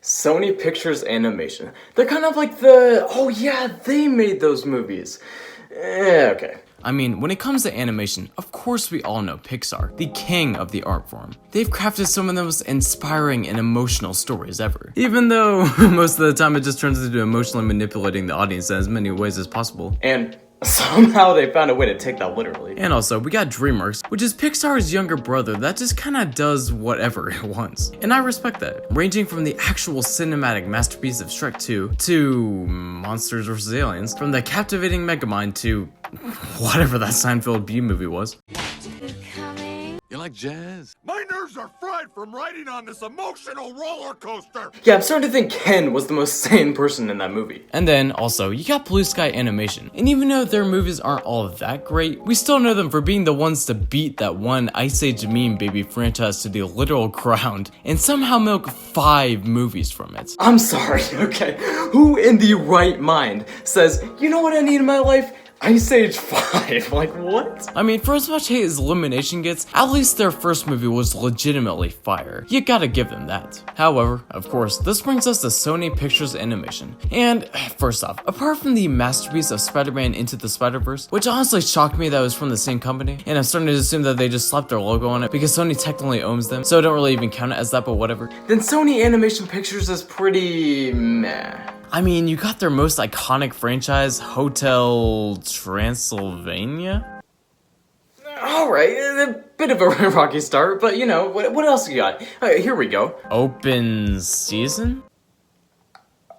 Sony Pictures Animation. They're kind of like the, oh yeah, they made those movies. Okay. I mean, when it comes to animation, of course we all know Pixar, the king of the art form. They've crafted some of the most inspiring and emotional stories ever. Even though most of the time it just turns into emotionally manipulating the audience in as many ways as possible. And somehow they found a way to take that literally. And also, we got DreamWorks, which is Pixar's younger brother that just kinda does whatever it wants. And I respect that. Ranging from the actual cinematic masterpiece of Shrek 2 to Monsters vs. Aliens, from the captivating Megamind to whatever that Seinfeld B movie was. You like jazz? My nerves are fried from riding on this emotional roller coaster! Yeah, I'm starting to think Ken was the most sane person in that movie. And then, also, you got Blue Sky Animation. And even though their movies aren't all that great, we still know them for being the ones to beat that one Ice Age meme baby franchise to the literal ground, and somehow milk 5 movies from it. I'm sorry, okay? Who in the right mind says, you know what I need in my life? Ice Age 5, like what? I mean, for as much hate as Illumination gets, at least their first movie was legitimately fire. You gotta give them that. However, of course, this brings us to Sony Pictures Animation. And, first off, apart from the masterpiece of Spider-Man Into the Spider-Verse, which honestly shocked me that it was from the same company, and I'm starting to assume that they just slapped their logo on it because Sony technically owns them, so I don't really even count it as that, but whatever. Then Sony Animation Pictures is pretty meh. I mean, you got their most iconic franchise, Hotel Transylvania? Alright, a bit of a rocky start, but you know, what else you got? Alright, here we go. Open Season?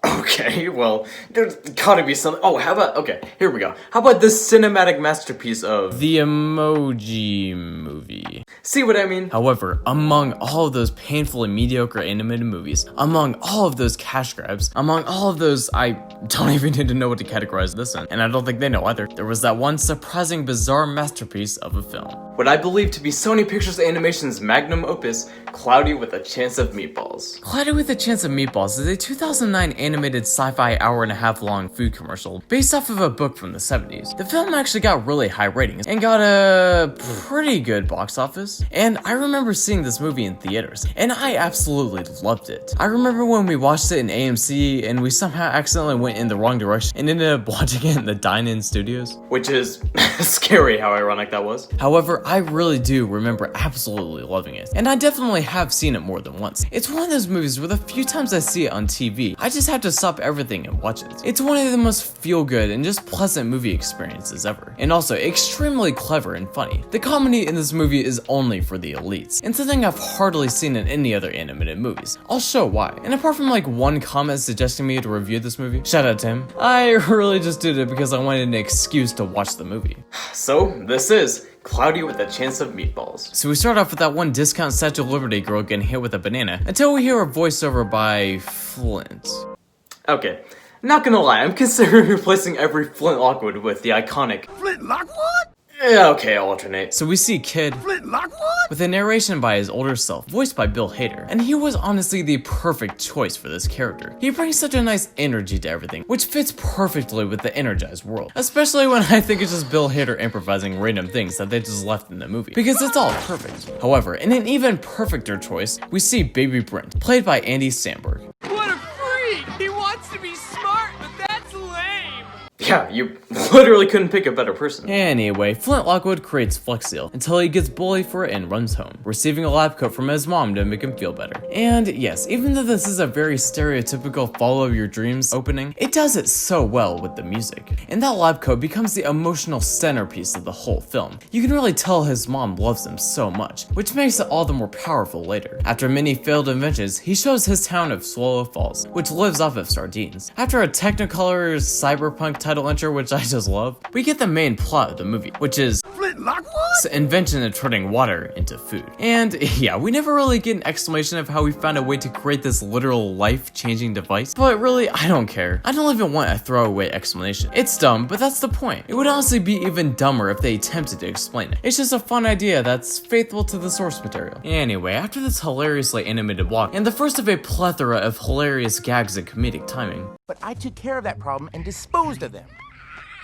Okay, well, there's gotta be something. Oh, how about, okay, here we go. How about this cinematic masterpiece of The Emoji Movie. See what I mean? However, among all of those painfully mediocre animated movies, among all of those cash grabs, among all of those, I don't even need to know what to categorize this in, and I don't think they know either, there was that one surprising, bizarre masterpiece of a film. What I believe to be Sony Pictures Animation's magnum opus, Cloudy with a Chance of Meatballs. Cloudy with a Chance of Meatballs is a 2009 animated sci-fi hour-and-a-half long food commercial based off of a book from the 70s. The film actually got really high ratings and got a pretty good box office, and I remember seeing this movie in theaters, and I absolutely loved it. I remember when we watched it in AMC and we somehow accidentally went in the wrong direction and ended up watching it in the Dine-In Studios. Which is scary how ironic that was. However, I really do remember absolutely loving it, and I definitely have seen it more than once. It's one of those movies where the few times I see it on TV, I just have to stop everything and watch it. It's one of the most feel-good and just pleasant movie experiences ever, and also extremely clever and funny. The comedy in this movie is only for the elites, and something I've hardly seen in any other animated movies. I'll show why. And apart from like one comment suggesting me to review this movie, shout out to him, I really just did it because I wanted an excuse to watch the movie. So, this is Cloudy with a Chance of Meatballs. So we start off with that one discount Statue of Liberty girl getting hit with a banana, until we hear a voiceover by Flint. Okay, not gonna lie, I'm considering replacing every Flint Lockwood with the iconic Flint Lockwood? Yeah, okay, I'll alternate. So we see Kid Flint Lockwood? with a narration by his older self, voiced by Bill Hader, and he was honestly the perfect choice for this character. He brings such a nice energy to everything, which fits perfectly with the energized world, especially when I think it's just Bill Hader improvising random things that they just left in the movie, because it's all perfect. However, in an even perfecter choice, we see Baby Brent, played by Andy Samberg. What a freak! He wants to be smart, but that's lame! Yeah, you literally couldn't pick a better person. Anyway, Flint Lockwood creates Flex Seal until he gets bullied for it and runs home, receiving a lab coat from his mom to make him feel better. And yes, even though this is a very stereotypical follow your dreams opening, it does it so well with the music. And that lab coat becomes the emotional centerpiece of the whole film. You can really tell his mom loves him so much, which makes it all the more powerful later. After many failed inventions, he shows his town of Swallow Falls, which lives off of sardines. After a Technicolor cyberpunk title intro, which I just love, we get the main plot of the movie, which is Flint Lockwood? invention of turning water into food. And yeah, we never really get an explanation of how we found a way to create this literal life-changing device, but really, I don't care. I don't even want a throwaway explanation. It's dumb, but that's the point. It would honestly be even dumber if they attempted to explain it. It's just a fun idea that's faithful to the source material. Anyway, after this hilariously animated walk, and the first of a plethora of hilarious gags and comedic timing, But I took care of that problem and disposed of them.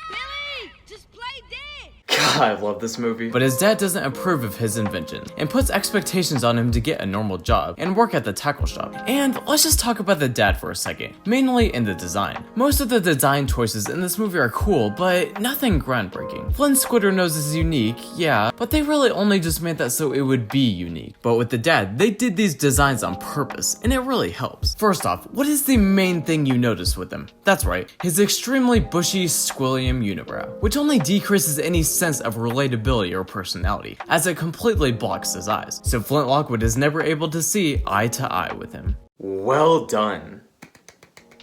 Billy, just play dead. God, I love this movie. But his dad doesn't approve of his invention and puts expectations on him to get a normal job and work at the tackle shop. And let's just talk about the dad for a second, mainly in the design. Most of the design choices in this movie are cool, but nothing groundbreaking. Flint's Squidder nose is unique, yeah, but they really only just made that so it would be unique. But with the dad, they did these designs on purpose, and it really helps. First off, what is the main thing you notice with him? That's right, his extremely bushy squillium unibrow, which only decreases any sense of relatability or personality, as it completely blocks his eyes. So Flint Lockwood is never able to see eye to eye with him. Well done.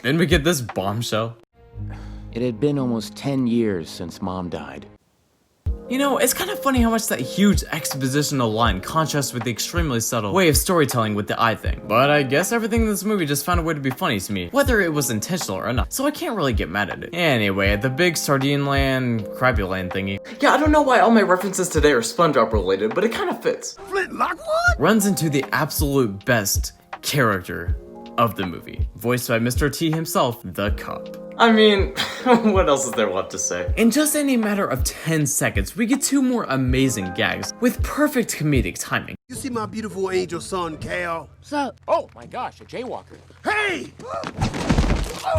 Then we get this bombshell. It had been almost 10 years since Mom died. You know, it's kind of funny how much that huge expositional line contrasts with the extremely subtle way of storytelling with the eye thing. But I guess everything in this movie just found a way to be funny to me, whether it was intentional or not, so I can't really get mad at it. Anyway, the big sardine land, crabby land thingy. Yeah, I don't know why all my references today are SpongeBob related, but it kind of fits. Flint Lockwood? Runs into the absolute best character of the movie, voiced by Mr. T himself, the cop. I mean, what else is there left to say? In just any matter of 10 seconds, we get 2 more amazing gags with perfect comedic timing. You see my beautiful angel son, Cal? Oh my gosh, a jaywalker. Hey!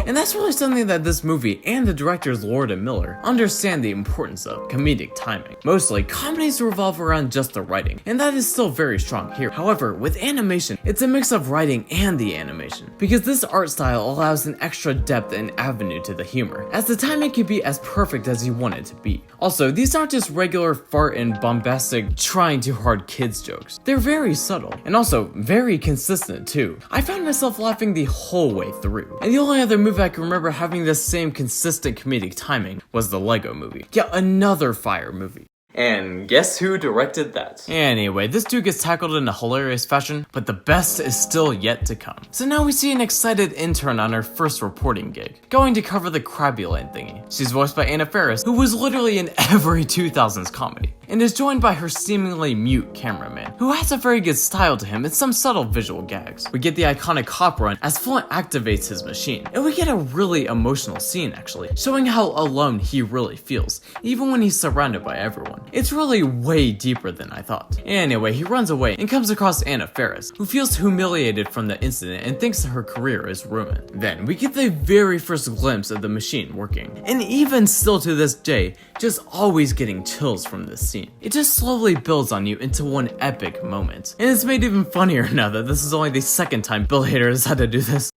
And that's really something that this movie and the directors Lord and Miller understand the importance of, comedic timing. Mostly, comedies revolve around just the writing, and that is still very strong here. However, with animation, it's a mix of writing and the animation, because this art style allows an extra depth and avenue to the humor, as the timing can be as perfect as you want it to be. Also, these aren't just regular fart and bombastic, trying too hard kids jokes. They're very subtle, and also very consistent too. I found myself laughing the whole way through, and the only other movie I can remember having this same consistent comedic timing was the Lego Movie. Yet another fire movie. And guess who directed that? Anyway, this dude gets tackled in a hilarious fashion, but the best is still yet to come. So now we see an excited intern on her first reporting gig, going to cover the Krabby Land thingy. She's voiced by Anna Faris, who was literally in every 2000s comedy, and is joined by her seemingly mute cameraman, who has a very good style to him and some subtle visual gags. We get the iconic cop run as Flint activates his machine, and we get a really emotional scene actually, showing how alone he really feels, even when he's surrounded by everyone. It's really way deeper than I thought. Anyway, he runs away and comes across Anna Faris, who feels humiliated from the incident and thinks her career is ruined. Then we get the very first glimpse of the machine working, and even still to this day, just always getting chills from this scene. It just slowly builds on you into one epic moment. And it's made even funnier now that this is only the second time Bill Hader has had to do this.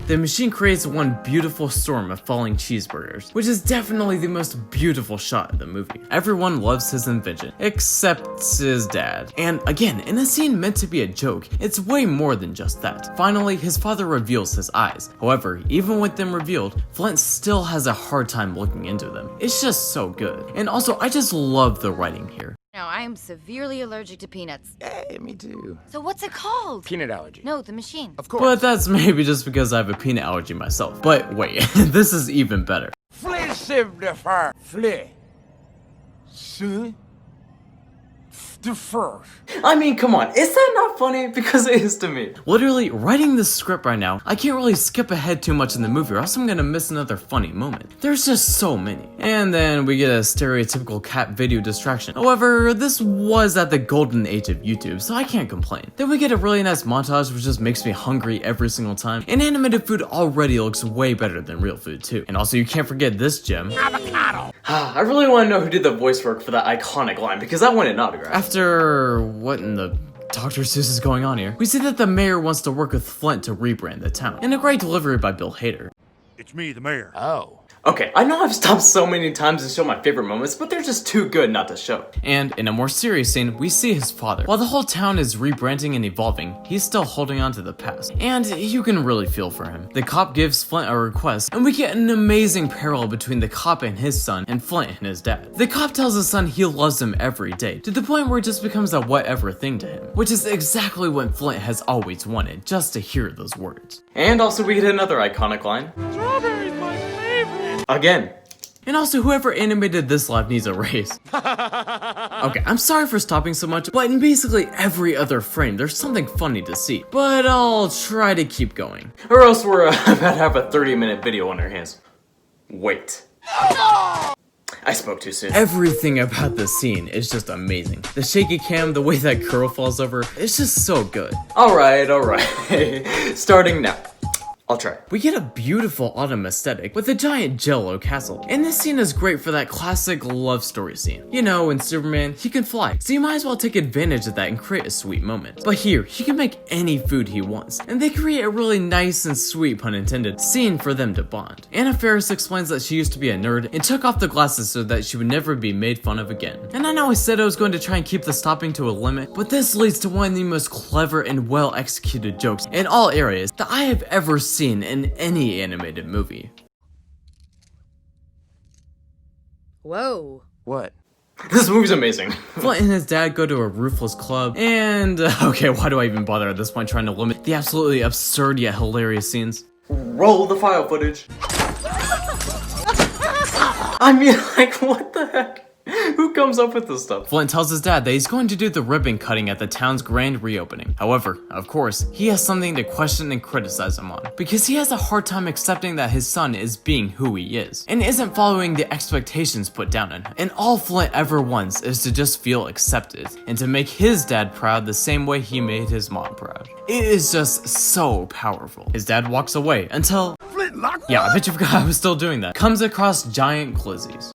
The machine creates one beautiful storm of falling cheeseburgers, which is definitely the most beautiful shot of the movie. Everyone loves his invention, except his dad. And again, in a scene meant to be a joke, it's way more than just that. Finally, his father reveals his eyes. However, even with them revealed, Flint still has a hard time looking into them. It's just so good. And also, I just love the writing here. No, I am severely allergic to peanuts. Hey, me too. So what's it called? Peanut allergy. No, the machine. Of course. But that's maybe just because I have a peanut allergy myself. But wait, this is even better. Flint saved the fire. Flint. Son. The first. I mean, come on, is that not funny? Because it is to me. Literally, writing this script right now, I can't really skip ahead too much in the movie or else I'm gonna miss another funny moment. There's just so many. And then we get a stereotypical cat video distraction. However, this was at the golden age of YouTube, so I can't complain. Then we get a really nice montage which just makes me hungry every single time. And animated food already looks way better than real food too. And also you can't forget this gem. Avocado. I really want to know who did the voice work for that iconic line because I want an autograph. After what in the Dr. Seuss is going on here, we see that the mayor wants to work with Flint to rebrand the town. And a great delivery by Bill Hader. It's me, the mayor. Oh. Okay, I know I've stopped so many times to show my favorite moments, but they're just too good not to show. And in a more serious scene, we see his father. While the whole town is rebranding and evolving, he's still holding on to the past. And you can really feel for him. The cop gives Flint a request, and we get an amazing parallel between the cop and his son, and Flint and his dad. The cop tells his son he loves him every day, to the point where it just becomes a whatever thing to him. Which is exactly what Flint has always wanted, just to hear those words. And also we get another iconic line. Strawberry's my favorite. Again. And also, whoever animated this live needs a raise. Okay, I'm sorry for stopping so much, but in basically every other frame, there's something funny to see. But I'll try to keep going. Or else we're about to have a 30-minute video on our hands. Wait. I I spoke too soon. Everything about this scene is just amazing. The shaky cam, the way that girl falls over, it's just so good. Alright. Starting now. I'll try. We get a beautiful autumn aesthetic with a giant jello castle. And this scene is great for that classic love story scene. You know, in Superman, he can fly, so you might as well take advantage of that and create a sweet moment. But here, he can make any food he wants, and they create a really nice and sweet, pun intended, scene for them to bond. Anna Faris explains that she used to be a nerd and took off the glasses so that she would never be made fun of again. And I know I said I was going to try and keep the stopping to a limit, but this leads to one of the most clever and well executed jokes in all areas that I have ever seen in any animated movie. Whoa. What? This movie's amazing. Flint and his dad go to a roofless club, and okay, why do I even bother at this point trying to limit the absolutely absurd yet hilarious scenes? Roll the file footage. I mean, like, what the heck? Who comes up with this stuff? Flint tells his dad that he's going to do the ribbon cutting at the town's grand reopening. However, of course, he has something to question and criticize him on, because he has a hard time accepting that his son is being who he is, and isn't following the expectations put down on him. And all Flint ever wants is to just feel accepted, and to make his dad proud the same way he made his mom proud. It is just so powerful. His dad walks away until... Yeah, I bet you forgot I was still doing that. Comes across giant glizzies.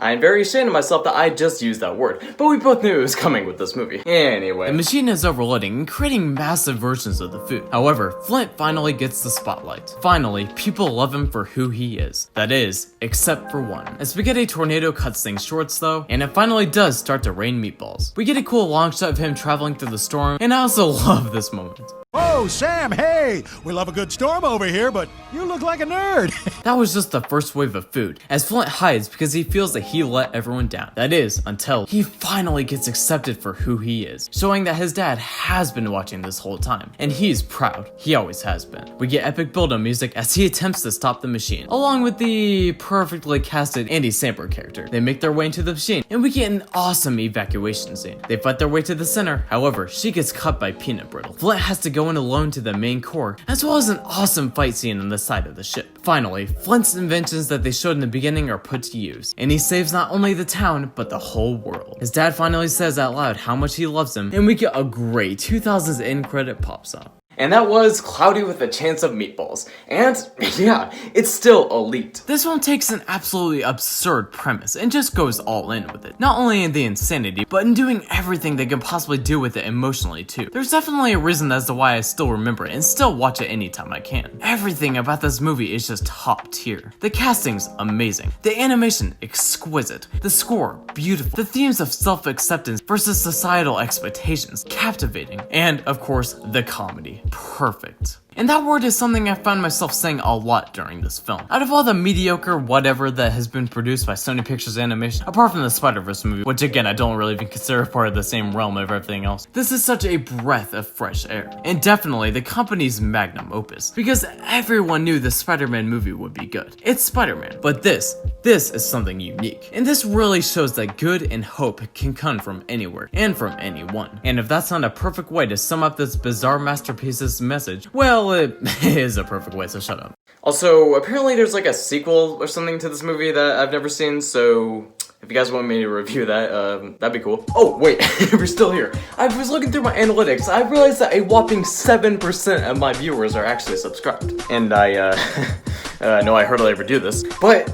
I am very ashamed of myself that I just used that word, but we both knew it was coming with this movie. Anyway. The machine is overloading and creating massive versions of the food. However, Flint finally gets the spotlight. Finally, people love him for who he is. That is, except for one. A spaghetti tornado cuts things short though, and it finally does start to rain meatballs. We get a cool long shot of him traveling through the storm, and I also love this moment. Oh, Sam, hey! We love a good storm over here, but you look like a nerd. That was just the first wave of food, as Flint hides because he feels that he let everyone down. That is, until he finally gets accepted for who he is, showing that his dad has been watching this whole time, and he's proud. He always has been. We get epic build-up music as he attempts to stop the machine, along with the perfectly casted Andy Samberg character. They make their way into the machine, and we get an awesome evacuation scene. They fight their way to the center, however, she gets cut by peanut brittle. Flint has to go in alone to the main core, as well as an awesome fight scene on the side of the ship. Finally, Flint's inventions that they showed in the beginning are put to use, and he saves not only the town, but the whole world. His dad finally says out loud how much he loves him, and we get a great 2000s end credit pop song. And that was CLOUDU with a Chance of Meatballs. And, yeah, it's still elite. This one takes an absolutely absurd premise and just goes all in with it. Not only in the insanity, but in doing everything they can possibly do with it emotionally too. There's definitely a reason as to why I still remember it and still watch it anytime I can. Everything about this movie is just top tier. The casting's amazing. The animation, exquisite. The score, beautiful. The themes of self-acceptance versus societal expectations, captivating. And, of course, the comedy. Perfect. And that word is something I found myself saying a lot during this film. Out of all the mediocre whatever that has been produced by Sony Pictures Animation, apart from the Spider-Verse movie, which again I don't really even consider part of the same realm of everything else, this is such a breath of fresh air. And definitely the company's magnum opus, because everyone knew the Spider-Man movie would be good. It's Spider-Man, but this is something unique. And this really shows that good and hope can come from anywhere, and from anyone. And if that's not a perfect way to sum up this bizarre masterpiece's message, well, it is a perfect way, so shut up. Also, apparently there's like a sequel or something to this movie that I've never seen, so if you guys want me to review that, that'd be cool. Oh, wait, we're still here. I was looking through my analytics. I realized that a whopping 7% of my viewers are actually subscribed. And I know I hardly ever do this, but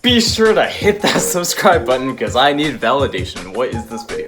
be sure to hit that subscribe button because I need validation. What is this video?